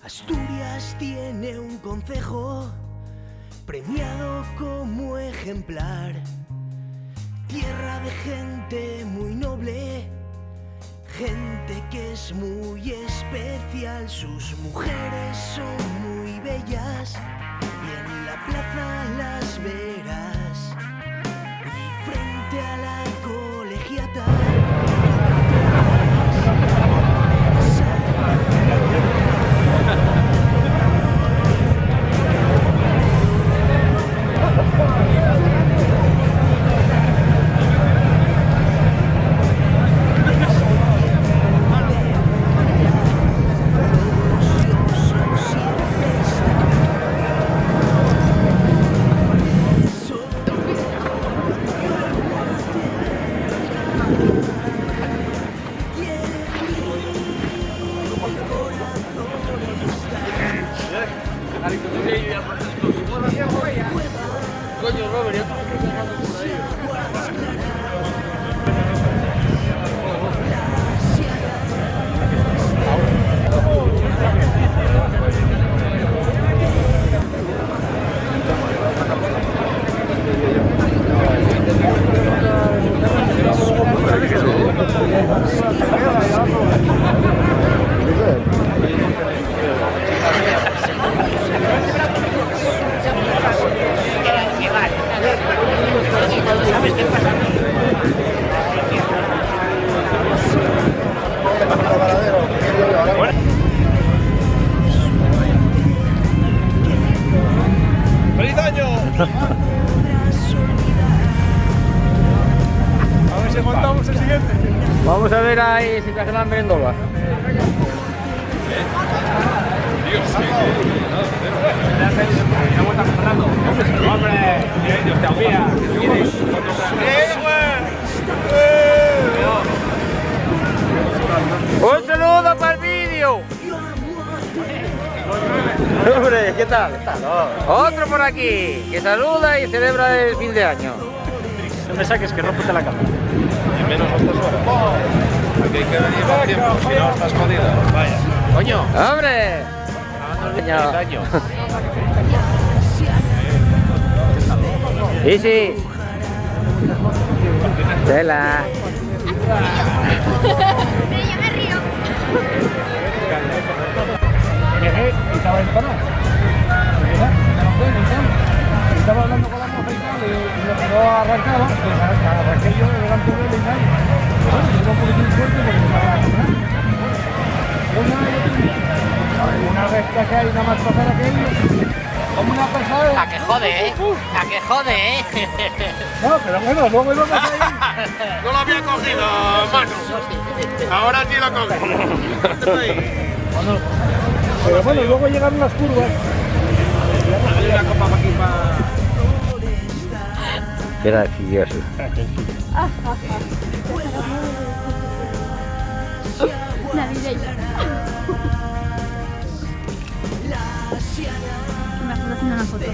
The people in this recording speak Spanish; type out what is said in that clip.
Asturias tiene un concejo premiado como ejemplar, tierra de gente muy noble, gente que es muy especial. Sus mujeres son muy bellas y en la plaza las verás, y frente a la colegiata ¡Feliz año! A ver si aguantamos el siguiente. Vamos a ver ahí si te hacen la merendola. Dios, ¡hombre! ¡Dios te había! ¡Un saludo para el vídeo! Hombre, ¿qué tal? Otro por aquí, que saluda y celebra el fin de año. No me saques que rompete la cámara. Y menos a estas horas. Aquí hay que venir más tiempo, si no estás jodido. Vaya. ¡Coño! ¡Hombre! ¡Feliz año! Sí, sí. Tela. Me río. Estaba empanado. Estaba hablando con la moza y tal, y lo que no arrancaba, pues arranqué yo delante de él y tal. Bueno, yo un poquitín fuerte porque me estaba acostumbrando. Una vez que hay nada más pasar aquello, como una pasada. A que jode, ¿eh? A que jode, ¿eh? No, pero bueno, luego íbamos ahí. No lo había cogido, mano. Ahora sí lo coge. Pero bueno, luego llegaron las curvas. Hay una copa aquí para... Gracioso. Navideño. Me estás haciendo una foto.